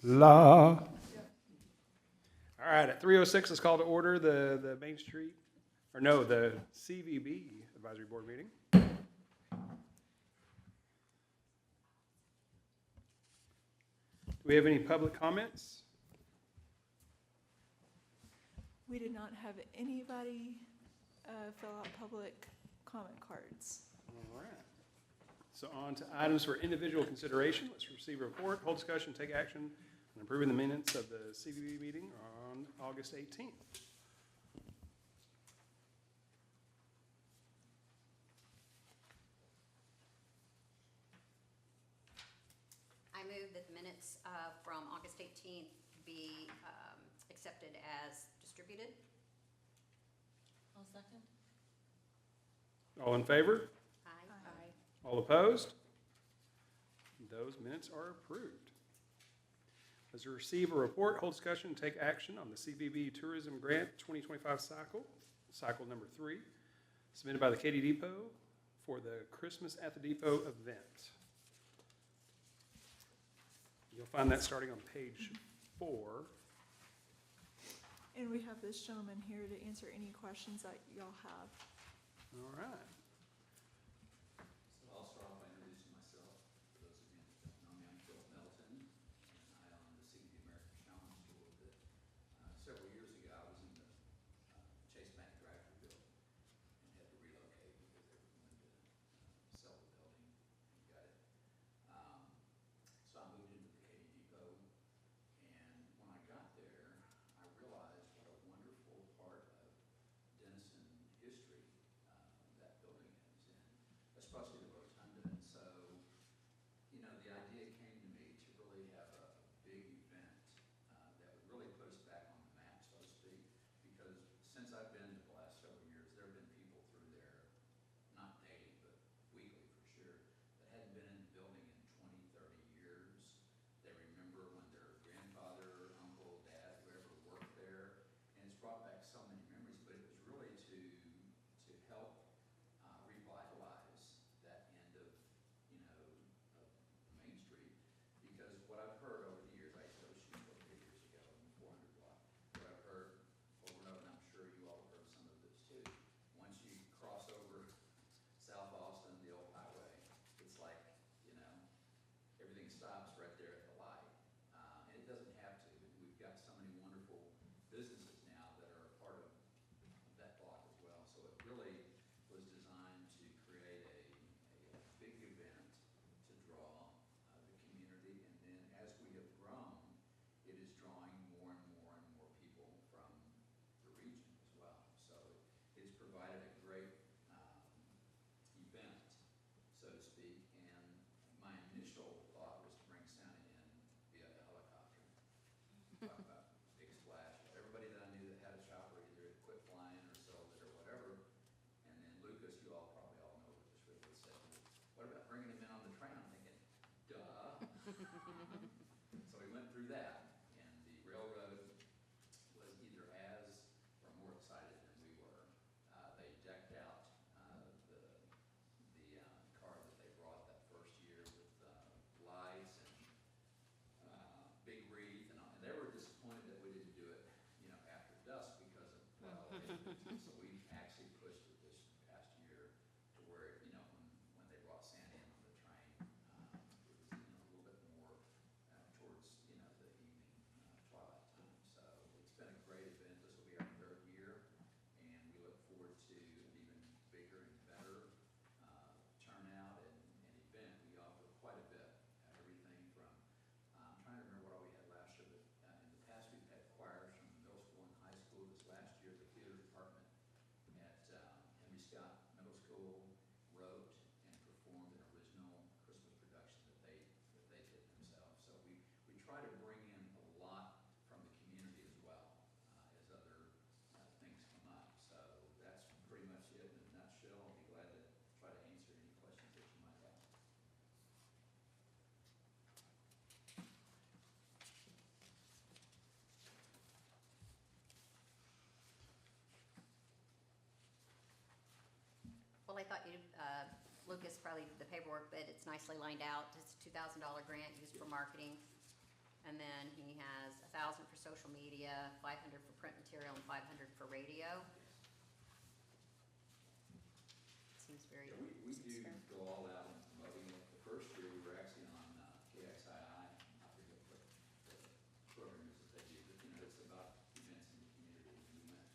La. All right, at 3:06, let's call to order the Main Street, or no, the CVB Advisory Board meeting. Do we have any public comments? We did not have anybody fill out public comment cards. All right. So on to items for individual consideration. Let's receive a report, hold discussion, take action on improving the minutes of the CVB meeting on August 18th. I move that the minutes from August 18th be accepted as distributed. I'll second. All in favor? Aye. All opposed? Those minutes are approved. Let's receive a report, hold discussion, and take action on the CVB Tourism Grant 2025 cycle number 3, submitted by the Katy Depot for the Christmas at the Depot event. You'll find that starting on page 4. And we have this gentleman here to answer any questions that y'all have. All right. So I'll start off by introducing myself. For those of you that don't know me, I'm Phil Melton, and I own the CVB American Challenge School that several years ago I was in the Chase Bank drive-through building and had to relocate because they were going to sell the building and gut it. So I moved into the Katy Depot, and when I got there, I realized what a wonderful part of Denison history that building is, and especially the rotunda. And so, you know, the idea came to me to really have a big event that would really put us back on the map, so to speak, because since I've been there the last several years, there have been people through there, not daily, but weekly for sure, that hadn't been in the building in 20, 30 years. They remember when their grandfather, uncle, dad, whoever worked there, and it's brought back so many memories, but it was really to help revitalize that end of, you know, of Main Street, because what I've heard over the years, I used to go shoot over here years ago in the 400 block, what I've heard over and over, and I'm sure you all have heard some of this too, once you cross over South Austin, the old highway, it's like, you know, everything stops right there at the light. And it doesn't have to. We've got so many wonderful businesses now that are a part of that block as well. So it really was designed to create a big event to draw the community. And then as we have grown, it is drawing more and more and more people from the region as well. So it's provided a great event, so to speak. And my initial thought was to bring Santa in via a helicopter. Talk about big splash. Everybody that I knew that had a chopper either had quit flying or sold it or whatever. And then Lucas, you all probably all know Lucas Ridley, said, "What about bringing him in on the train?" I'm thinking, duh. So we went through that, and the railroad was either as or more excited than we were. They decked out the car that they brought that first year with lights and big wreath, and they were disappointed that we didn't do it, you know, after dusk because of well, so we actually pushed it this past year to where, you know, when they brought Santa in on the train, it was, you know, a little bit more towards, you know, the evening twilight time. So it's been a great event. This will be our 3rd year, and we look forward to an even bigger and better turnout and event. We offer quite a bit, everything from, I'm trying to remember what all we had last year, but in the past we've had choirs from middle school and high school. This last year, the theater department at Henry Scott Middle School wrote and performed an original Christmas production that they did themselves. So we try to bring in a lot from the community as well as other things come up. So that's pretty much it in a nutshell. I'll be glad to try to answer any questions that you might have. Well, I thought you, Lucas probably did the paperwork, but it's nicely lined out. It's a $2,000 grant used for marketing. And then he has 1,000 for social media, 500 for print material, and 500 for radio. Seems very. Yeah, we do go all out in promoting it. The first year, we were actually on KXII, I forget what the program is that they do, but you know, it's about events in the community. And we went,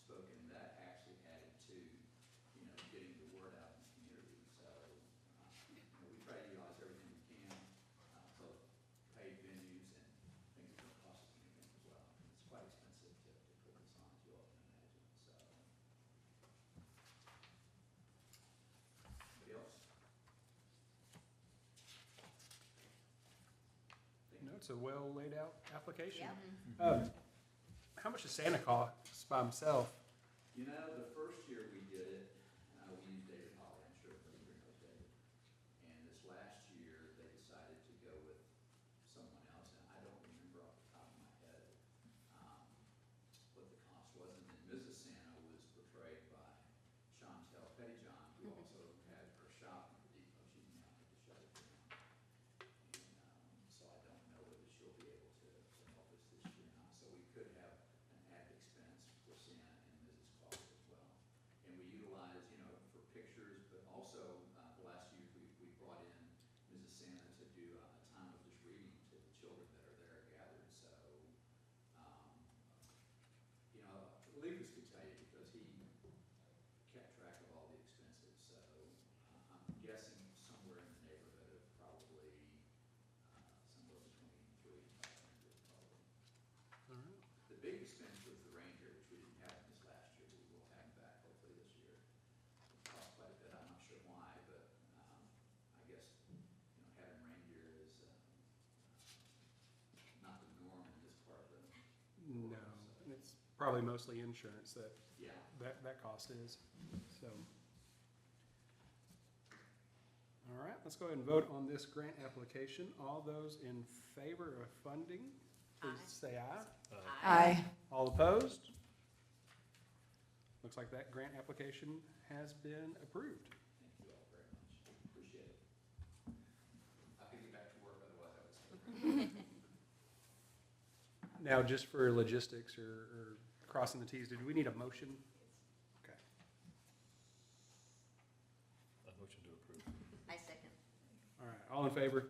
spoke, and that actually added to, you know, getting the word out in the community. So, you know, we try to utilize everything we can, both paid venues and things that don't cost us anything as well. It's quite expensive to put this on, as you all can imagine, so. Anybody else? No, it's a well laid out application. Yep. How much does Santa cost by himself? You know, the first year we did it, we used David Holly, I'm sure everybody knows David. And this last year, they decided to go with someone else, and I don't remember off the top of my head what the cost was. And then Mrs. Santa was portrayed by Chantel Pettyjohn, who also had her shop in the depot. She's now had to shut it down. And so I don't know whether she'll be able to help us this year or not. So we could have an added expense for Santa and Mrs. Claus as well. And we utilize, you know, for pictures, but also the last year we brought in Mrs. Santa to do a time of just reading to the children that are there gathered. So, you know, Levis could tell you because he kept track of all the expenses. So I'm guessing somewhere in the neighborhood of probably somewhere between 300 and 500 probably. All right. The big expense was the reindeer, which we didn't have this last year. We will have them back hopefully this year. It cost quite a bit. I'm not sure why, but I guess, you know, having reindeer is not the norm in this part of the No, and it's probably mostly insurance that, yeah. that cost is, so. All right, let's go ahead and vote on this grant application. All those in favor of funding, please Aye. say aye. Aye. All opposed? Looks like that grant application has been approved. Thank you all very much. Appreciate it. I could get back to work, otherwise I would stay. Now, just for logistics or crossing the Ts, did we need a motion? Okay. A motion to approve. I second. All right, all in favor?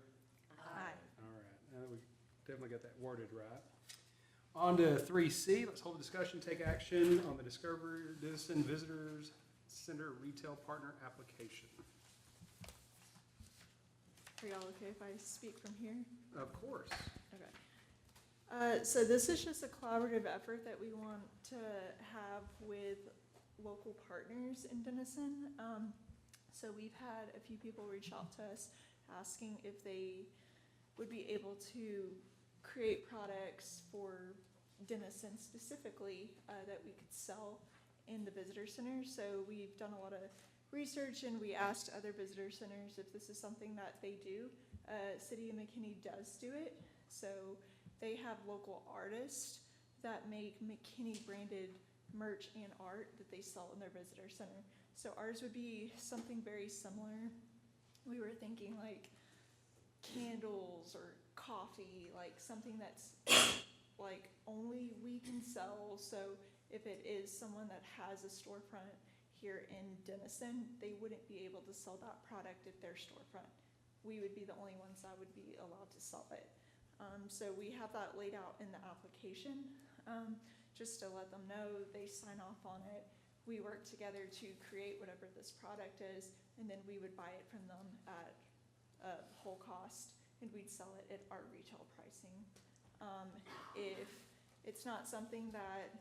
Aye. All right, we definitely got that worded right. On to 3C, let's hold a discussion, take action on the Discover Denison Visitors Center Retail Partner application. Are y'all okay if I speak from here? Of course. Okay. So this is just a collaborative effort that we want to have with local partners in Denison. So we've had a few people reach out to us asking if they would be able to create products for Denison specifically that we could sell in the visitor center. So we've done a lot of research and we asked other visitor centers if this is something that they do. City of McKinney does do it. So they have local artists that make McKinney branded merch and art that they sell in their visitor center. So ours would be something very similar. We were thinking like candles or coffee, like something that's like only we can sell. So if it is someone that has a storefront here in Denison, they wouldn't be able to sell that product at their storefront. We would be the only ones that would be allowed to sell it. So we have that laid out in the application, just to let them know. They sign off on it. We work together to create whatever this product is, and then we would buy it from them at whole cost, and we'd sell it at our retail pricing. If it's not something that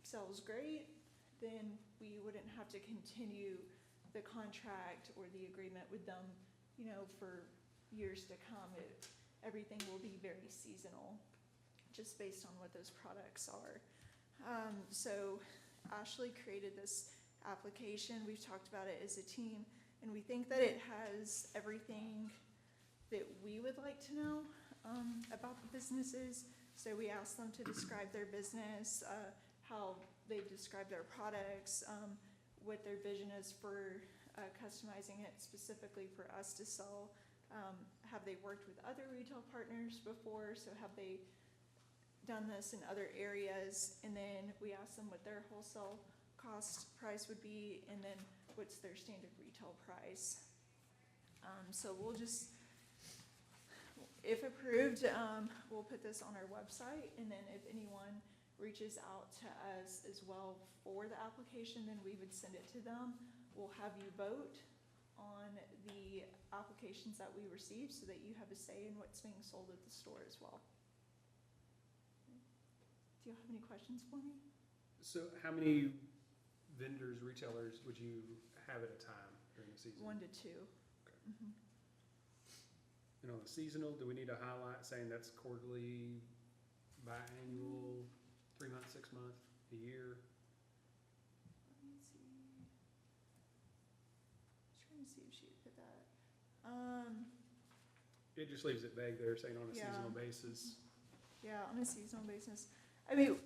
sells great, then we wouldn't have to continue the contract or the agreement with them, you know, for years to come. Everything will be very seasonal, just based on what those products are. So Ashley created this application. We've talked about it as a team, and we think that it has everything that we would like to know about the businesses. So we asked them to describe their business, how they describe their products, what their vision is for customizing it specifically for us to sell, have they worked with other retail partners before? So have they done this in other areas? And then we ask them what their wholesale cost price would be, and then what's their standard retail price. So we'll just, if approved, we'll put this on our website, and then if anyone reaches out to us as well for the application, then we would send it to them. We'll have you vote on the applications that we receive so that you have a say in what's being sold at the store as well. Do you have any questions for me? So how many vendors, retailers would you have at a time during the season? 1 to 2. Okay. Mhm. And on the seasonal, do we need to highlight saying that's quarterly, biannual, 3 months, 6 month, a year? Let me see. Trying to see if she would put that. It just leaves it vague there, saying on a Yeah. seasonal basis. Yeah, on a seasonal basis. I mean,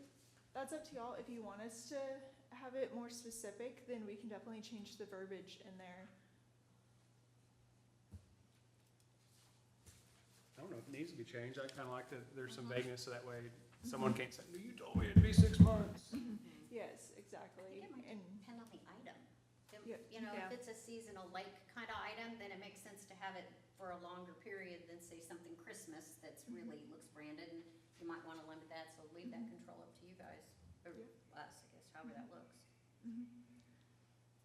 that's up to y'all. If you want us to have it more specific, then we can definitely change the verbiage in there. I don't know if it needs to be changed. I kinda like that there's some Mhm. vagueness, so that way someone can't say, no, you told me it'd be 6 months. Yes, exactly. It might And depend on the item. Yeah, You know, yeah. if it's a seasonal lake kind of item, then it makes sense to have it for a longer period than say something Christmas that's really looks branded, and you might want to limit that, so leave that Mhm. control up to you guys, or Yeah. us, I guess, however that looks. Mhm.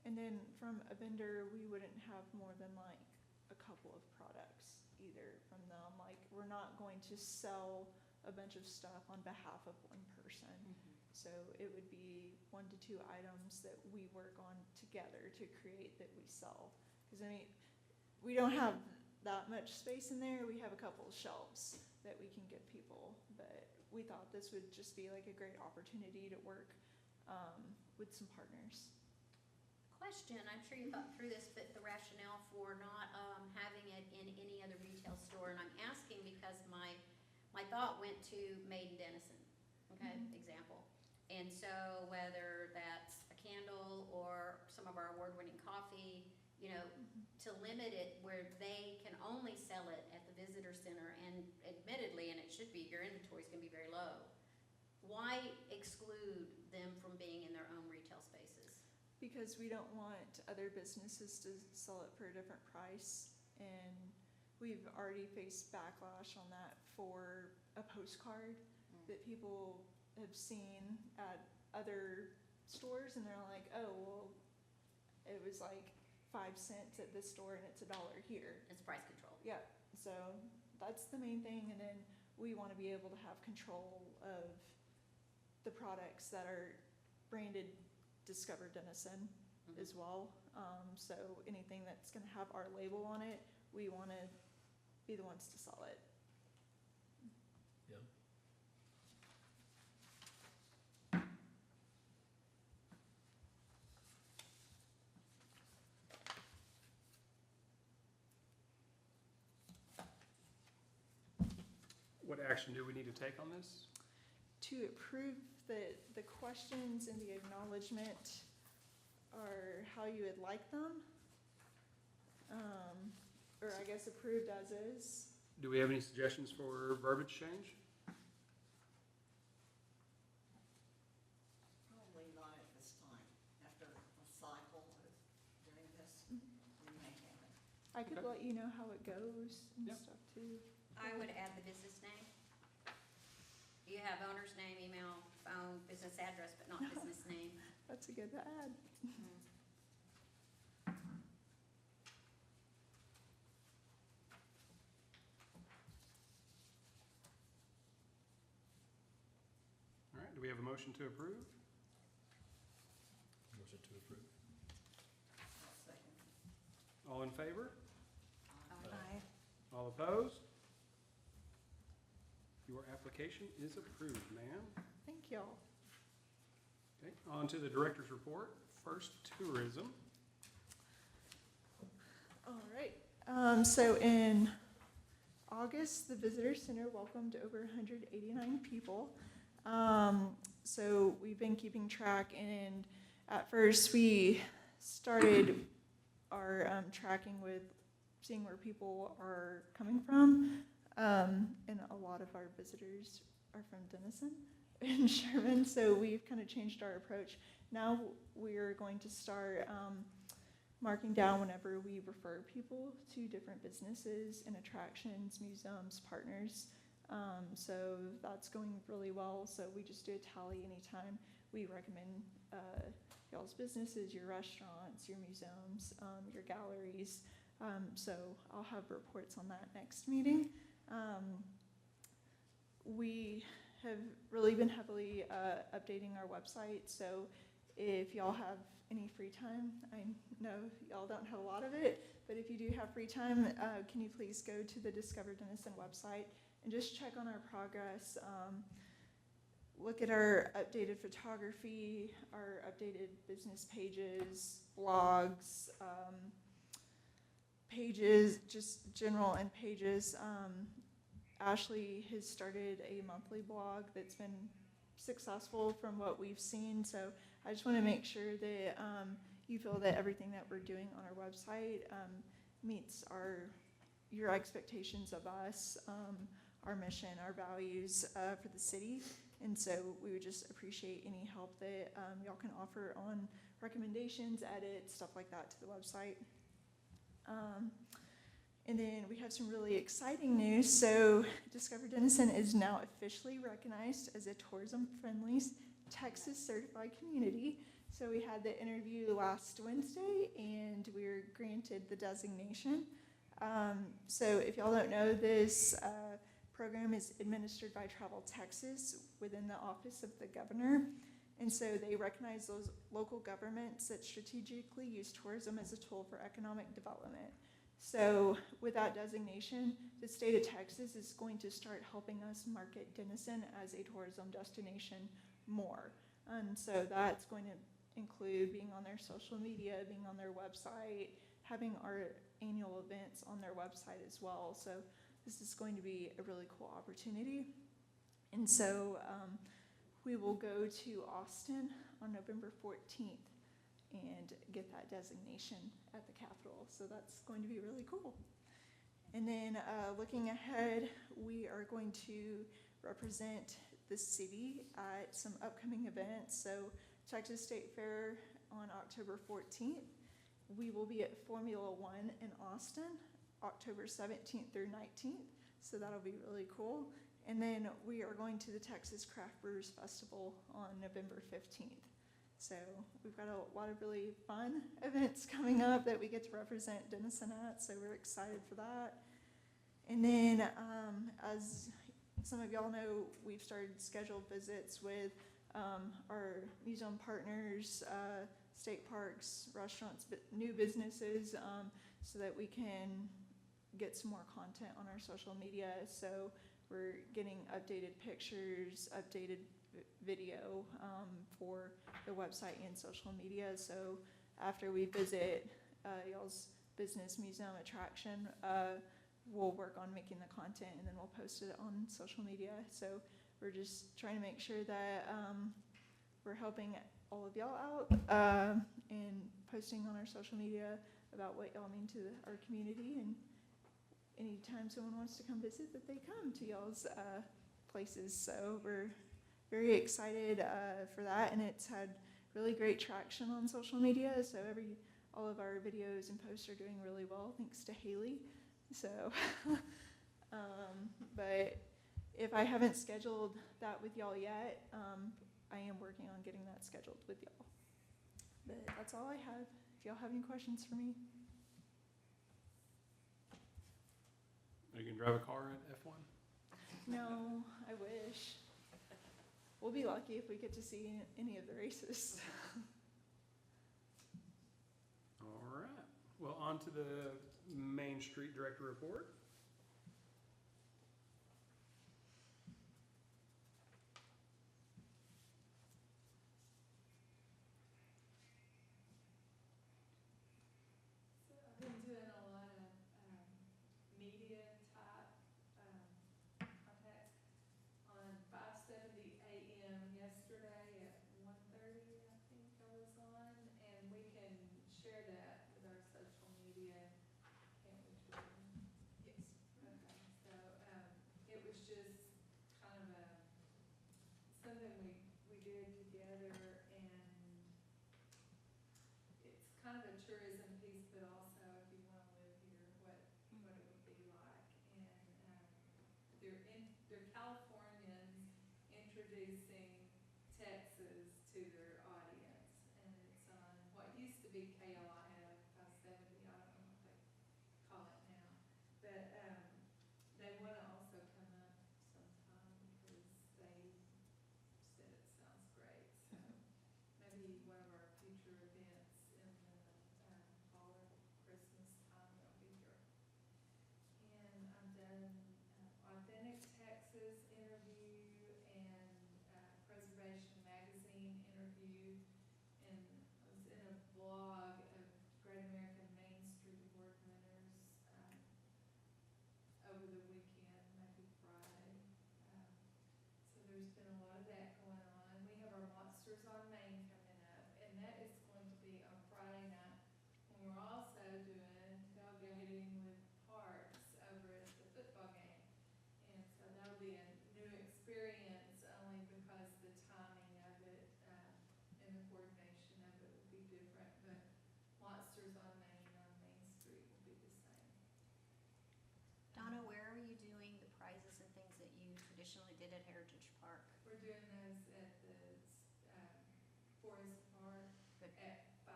And then from a vendor, we wouldn't have more than like a couple of products either from them. Like, we're not going to sell a bunch of stuff on behalf of one person. So it would be 1 to 2 items that we work on together to create that we sell. Because I mean, we don't have that much space in there. We have a couple of shelves that we can give people, but we thought this would just be like a great opportunity to work with some partners. Question, I'm sure you thought through this, but the rationale for not having it in any other retail store, and I'm asking because my thought went to Made in Denison, okay, Mhm. example. And so whether that's a candle or some of our award-winning coffee, you know, to limit it where they can only sell it at the visitor center, and admittedly, and it should be, your inventory's gonna be very low. Why exclude them from being in their own retail spaces? Because we don't want other businesses to sell it for a different price, and we've already faced backlash on that for a postcard that people have seen at other stores, and they're like, oh, well, it was like 5 cents at this store and it's $1 here. It's price control. Yeah, so that's the main thing, and then we wanna be able to have control of the products that are branded Discover Denison as well. So anything that's gonna have our label on it, we wanna be the ones to sell it. Yeah. What action do we need to take on this? To approve the questions and the acknowledgement are how you would like them. Or I guess approved as is. Do we have any suggestions for verbiage change? Probably not at this time. After a cycle of doing this, we may have it. I could Okay. let you know how it goes and Yep. stuff too. I would add the business name. You have owner's name, email, phone, business address, but not business name. That's a good add. All right, do we have a motion to approve? Motion to approve. I'll second. All in favor? Aye. All opposed? Your application is approved, ma'am. Thank y'all. Okay, on to the director's report. First, tourism. All right, so in August, the Visitor Center welcomed over 189 people. So we've been keeping track, and at first we started our tracking with seeing where people are coming from. And a lot of our visitors are from Denison and Sherman, so we've kind of changed our approach. Now we're going to start marking down whenever we refer people to different businesses and attractions, museums, partners. So that's going really well. So we just do a tally anytime we recommend y'all's businesses, your restaurants, your museums, your galleries. So I'll have reports on that next meeting. We have really been heavily updating our website, so if y'all have any free time, I know y'all don't have a lot of it, but if you do have free time, can you please go to the Discover Denison website and just check on our progress, look at our updated photography, our updated business pages, blogs, pages, just general and pages. Ashley has started a monthly blog that's been successful from what we've seen, so I just want to make sure that you feel that everything that we're doing on our website meets your expectations of us, our mission, our values for the city. And so we would just appreciate any help that y'all can offer on recommendations, edits, stuff like that to the website. And then we have some really exciting news. So Discover Denison is now officially recognized as a tourism-friendly Texas certified community. So we had the interview last Wednesday and we were granted the designation. So if y'all don't know, this program is administered by Travel Texas within the Office of the Governor. And so they recognize those local governments that strategically use tourism as a tool for economic development. So with that designation, the state of Texas is going to start helping us market Denison as a tourism destination more. And so that's going to include being on their social media, being on their website, having our annual events on their website as well. So this is going to be a really cool opportunity. And so we will go to Austin on November 14th and get that designation at the Capitol. So that's going to be really cool. And then looking ahead, we are going to represent the city at some upcoming events. So Texas State Fair on October 14th. We will be at Formula One in Austin, October 17th through 19th. So that'll be really cool. And then we are going to the Texas Craft Brewers Festival on November 15th. So we've got a lot of really fun events coming up that we get to represent Denison at, so we're excited for that. And then as some of y'all know, we've started scheduled visits with our museum partners, state parks, restaurants, new businesses, so that we can get some more content on our social media. So we're getting updated pictures, updated video for the website and social media. So after we visit y'all's business, museum, attraction, we'll work on making the content and then we'll post it on social media. So we're just trying to make sure that we're helping all of y'all out and posting on our social media about what y'all mean to our community, and anytime someone wants to come visit, that they come to y'all's places. So we're very excited for that, and it's had really great traction on social media. So all of our videos and posts are doing really well, thanks to Haley. So, but if I haven't scheduled that with y'all yet, I am working on getting that scheduled with y'all. But that's all I have. If y'all have any questions for me. You can drive a car at F1? No, I wish. We'll be lucky if we get to see any of the races. All right. Well, on to the Main Street Director report. So I've been doing a lot of media type contact on 5:70 a.m. yesterday at 1:30, I think I was on, and we can share that with our social media, can't we, Teresa? tourism piece, but also if you wanna live here, what it would be like. And, they're Californians introducing Texas to their audience. And it's on what used to be KLIF 570, I don't know what they call it now. But, they wanna also come up sometime because they said it sounds great. So maybe one of our future events in the, fall or Christmas time, they'll be here. And I've done Authentic Texas interview and Preservation Magazine interview. And I was in a blog of Great American Main Street Award winners over the weekend, maybe Friday. So there's been a lot of that going on. We have our Monsters on Main coming up, and that is going to be on Friday night. And we're also doing tailgating with Parks over at the football game. And so that'll be a new experience only because the timing of it, and the coordination of it will be different. But Monsters on Main Street will be the same. Donna, where are you doing the prizes and things that you traditionally did at Heritage Park? We're doing those at the, Forest Park Good. at 5.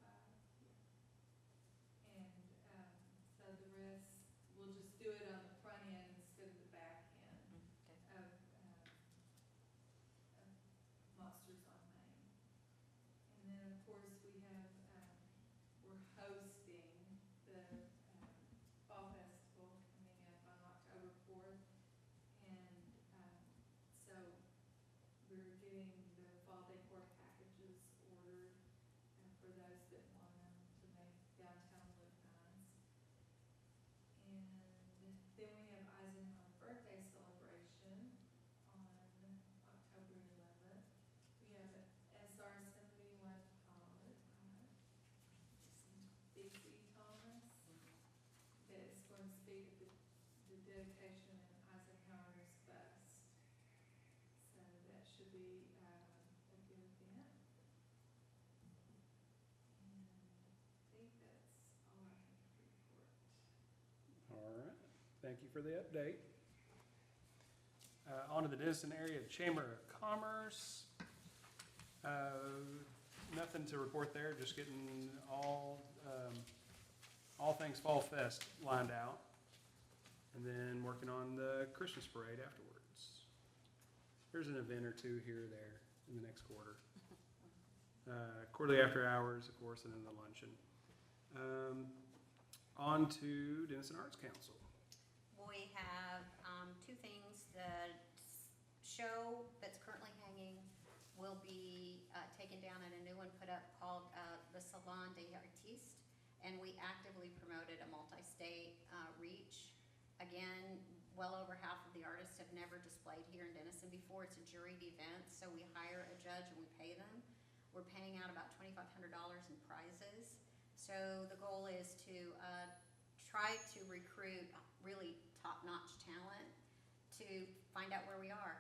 Yeah. And, so the rest, we'll just do it on the front end instead of the back end Okay. of Monsters on Main. And then, of course, we have, we're hosting the, Fall Festival coming up on October 4th. And, so we're getting the fall decor packages ordered, for those that want them to make downtown look nice. And then we have Eisenhower birthday celebration on October 11th. We have SR 71 Thomas, B.C. Thomas, that is going to speak at the dedication and Eisenhower's bust. So that should be, a good event. And I think that's all I have to report. All right, thank you for the update. On to the Denison Area Chamber of Commerce. Nothing to report there, just getting all things Fall Fest lined out. And then working on the Christmas parade afterwards. There's an event or two here or there in the next quarter. Quarterly after hours, of course, and then the luncheon. On to Denison Arts Council. We have two things. The show that's currently hanging will be taken down and a new one put up called the Salon des Artistes. And we actively promoted a multi-state reach. Again, well over half of the artists have never displayed here in Denison before. It's a juried event, so we hire a judge and we pay them. We're paying out about $2,500 in prizes. So the goal is to try to recruit really top-notch talent to find out where we are,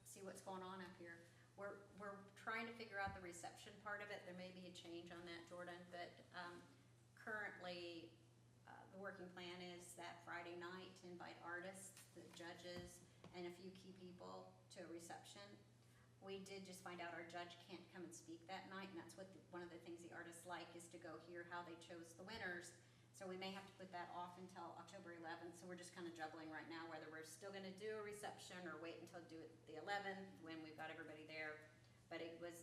see what's going on up here. We're trying to figure out the reception part of it. There may be a change on that, Jordan, but currently the working plan is that Friday night to invite artists, the judges, and a few key people to a reception. We did just find out our judge can't come and speak that night, and that's what one of the things the artists like is to go hear how they chose the winners. So we may have to put that off until October 11th. So we're just kind of juggling right now whether we're still going to do a reception or wait until do it the 11th when we've got everybody there. But it was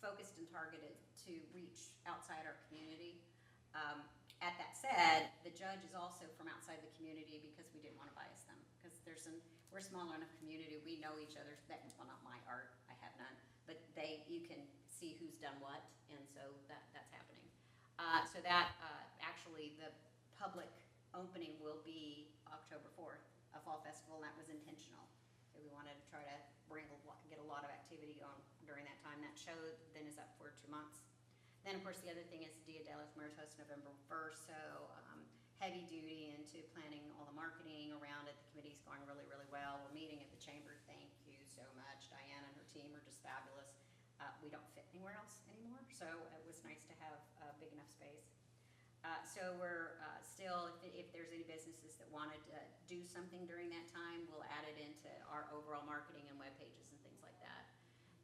focused and targeted to reach outside our community. At that said, the judge is also from outside the community because we didn't want to bias them. Because we're a small enough community, we know each other. Well, not my art, I have none, but you can see who's done what, and so that's happening. So that actually the public opening will be October 4th, a fall festival, and that was intentional. So we wanted to try to get a lot of activity on during that time. That show then is up for 2 months. Then, of course, the other thing is Dia de los Muertos, November 1st, so heavy duty into planning all the marketing around it. The committee's going really, really well. We're meeting at the chamber. Thank you so much. Diane and her team are just fabulous. We don't fit anywhere else anymore, so it was nice to have a big enough space. So we're still, if there's any businesses that wanted to do something during that time, we'll add it into our overall marketing and web pages and things like that.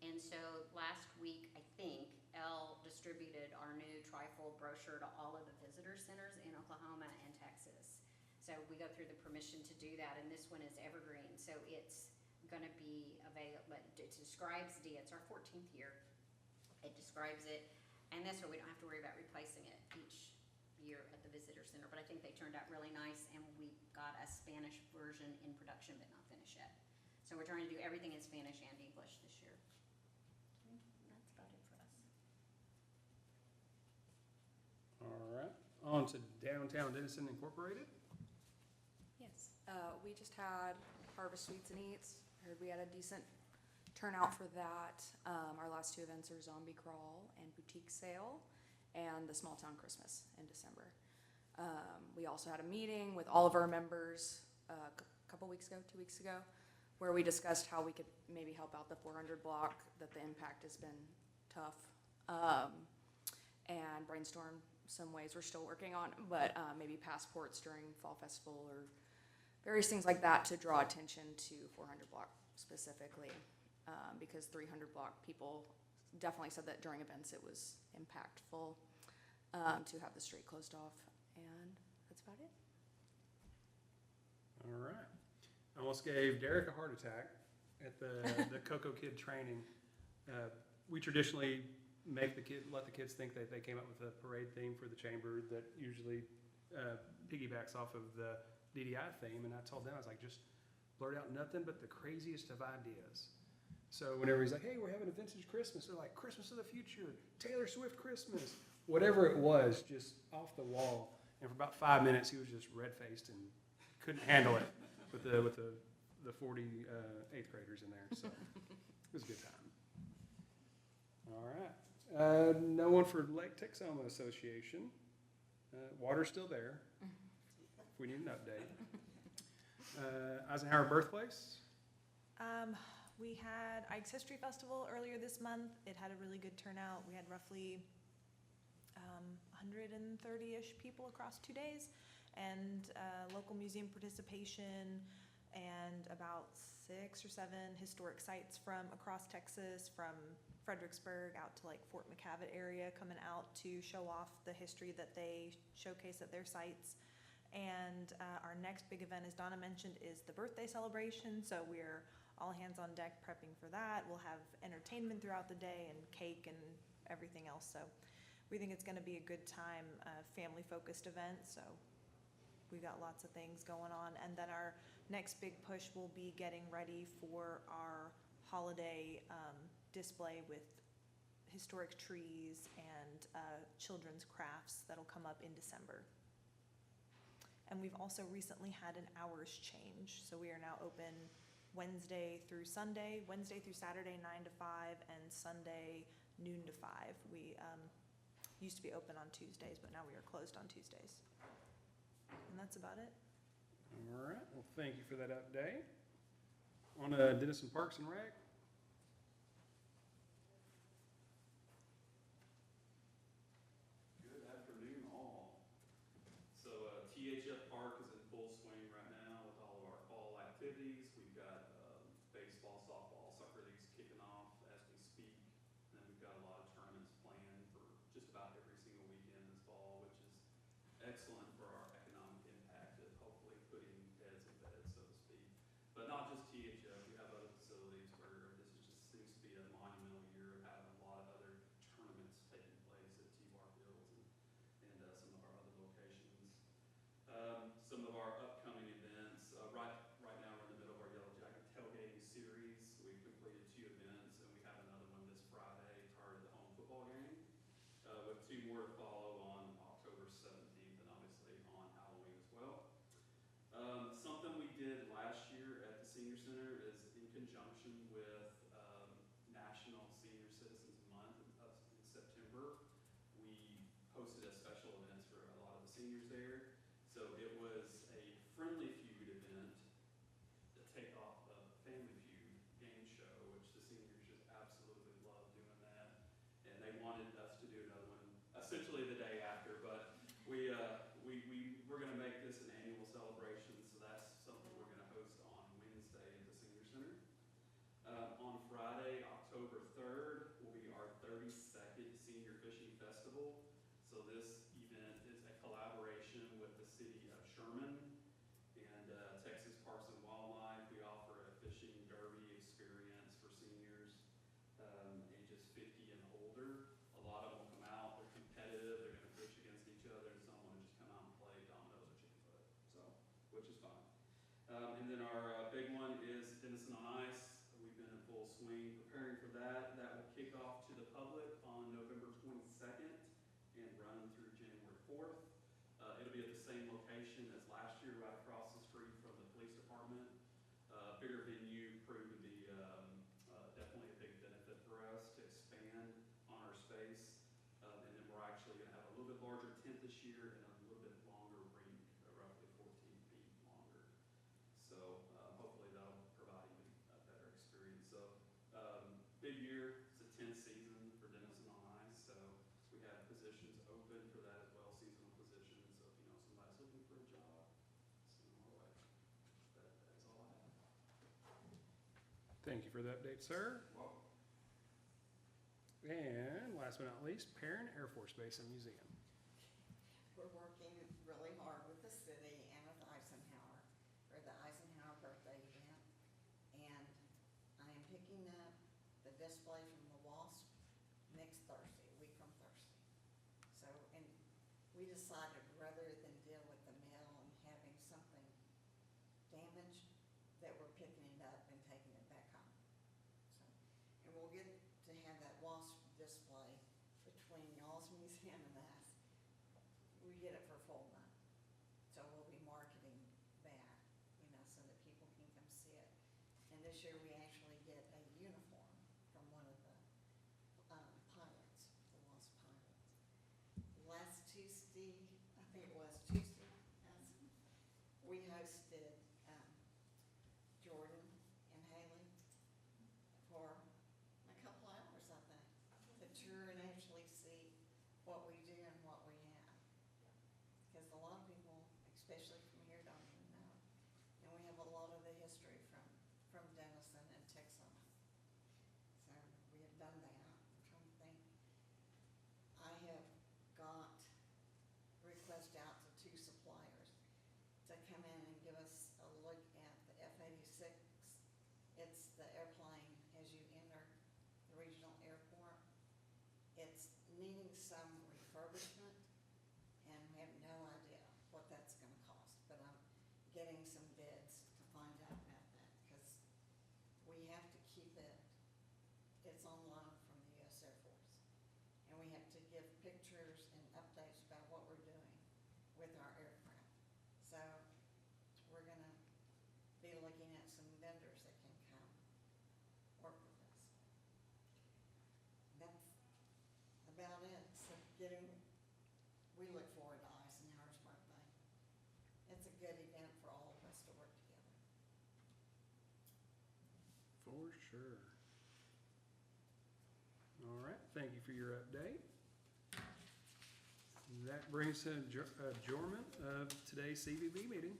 And so last week, I think, Elle distributed our new trifold brochure to all of the visitor centers in Oklahoma and Texas. So we go through the permission to do that, and this one is evergreen, so it's gonna be available. It describes it's our 14th year. It describes it, and this way we don't have to worry about replacing it each year at the visitor center. But I think they turned out really nice, and we got a Spanish version in production but not finished yet. So we're trying to do everything in Spanish and English this year. And that's about it for us. All right, on to Downtown Denison Incorporated. Yes, we just had Harvest Sweets and Eats. Heard we had a decent turnout for that. Our last two events are Zombie Crawl and Boutique Sale, and the Small Town Christmas in December. We also had a meeting with all of our members a couple weeks ago, 2 weeks ago, where we discussed how we could maybe help out the 400 block, that the impact has been tough, and brainstorm some ways we're still working on, but maybe passports during Fall Festival or various things like that to draw attention to 400 block specifically, because 300 block people definitely said that during events it was impactful to have the street closed off, and that's about it. All right. I almost gave Derek a heart attack at the Cocoa Kid training. We traditionally let the kids think that they came up with a parade theme for the chamber that usually piggybacks off of the DDI theme, and I told them, I was like, just blurt out nothing but the craziest of ideas. So whenever he's like, hey, we're having a vintage Christmas, they're like, Christmas of the future, Taylor Swift Christmas, whatever it was, just off the wall. And for about 5 minutes, he was just red-faced and couldn't handle it with the 40 eighth graders in there. So it was a good time. All right. No one for Lake Texoma Association. Water's still there. If we need an update. Eisenhower Birthplace. We had Ike's History Festival earlier this month. It had a really good turnout. We had roughly 130-ish people across 2 days, and local museum participation, and about 6 or 7 historic sites from across Texas, from Fredericksburg out to like Fort McCavitt area, coming out to show off the history that they showcase at their sites. And our next big event, as Donna mentioned, is the birthday celebration. So we're all hands on deck prepping for that. We'll have entertainment throughout the day and cake and everything else. So we think it's going to be a good time, family-focused event. So we've got lots of things going on. And then our next big push will be getting ready for our holiday display with historic trees and children's crafts that'll come up in December. And we've also recently had an hours change. So we are now open Wednesday through Saturday, 9 to 5, and Sunday noon to 5. We used to be open on Tuesdays, but now we are closed on Tuesdays. And that's about it. All right. Well, thank you for that update. On to Denison Parks and Rec. Good afternoon, all. So THF Park is in full swing right now with all of our fall activities. We've got baseball, softball, soccer leagues kicking off as we speak. And then we've got a lot of tournaments planned for just about every single weekend this fall, which is excellent for our economic impact of hopefully putting heads in bed, so to speak. But not just THF, we have other facilities where Festival. So this event is a collaboration with the city of Sherman and Texas Parks and Wildlife. We offer a fishing derby experience for seniors ages 50 and older. A lot of them will come out, they're competitive, they're gonna fish against each other, and some want to just come out and play dominoes or chicken foot, so, which is fun. And then our big one is Denison on Ice. We've been in full swing preparing for that. That will kick off to the public on November 22nd and run through January 4th. It'll be at the same location as last year, right across the street from the police department. Bigger venue proved to be definitely a big benefit for us to expand on our space. And then we're actually gonna have a little bit larger tent this year and a little bit longer rink, roughly 14 feet longer. So hopefully that'll provide even a better experience. So big year, it's a 10th season for Denison on Ice. So we have positions open for that as well, seasonal positions. So if you know somebody's looking for a job, send them our way. That's all I have. Thank you for the update, sir. Welcome. And last but not least, Perrin Air Force Base and Museum. We're working really hard with the city and with Eisenhower for the Eisenhower birthday event. And I am picking up the display from the WASP next Thursday, a week from Thursday. So, and we decided rather than deal with the mail and having something damaged, that we're picking it up and taking it back home. So, and we'll get to have that WASP display between y'all's museum and us. We get it for a full month. So we'll be marketing that, you know, so that people can come see it. And this year we actually get a uniform from one of the pilots, the WASP pilots. Last Tuesday, I think it was Tuesday, we hosted Jordan and Haley for a couple hours, I think, to tour and actually see what we do and what we have. Because a lot of people, especially from here, don't even know. And we have a lot of the history from Denison and Texoma. So we have done that. I'm trying to think. I have got requests out to 2 suppliers to come in and give us a look at the F-86. It's the airplane as you enter the regional airport. It's needing some refurbishment, and we have no idea what that's gonna cost, but I'm getting some bids to find out about that, because we have to keep it, it's on loan from the US Air Force. And we have to give pictures and updates about what we're doing with our aircraft. So we're gonna be looking at some vendors that can come work with us. That's about it. So we look forward to Eisenhower's birthday. It's a good event for all of us to work together. For sure. All right, thank you for your update. That brings to adjournment of today's CVB meeting.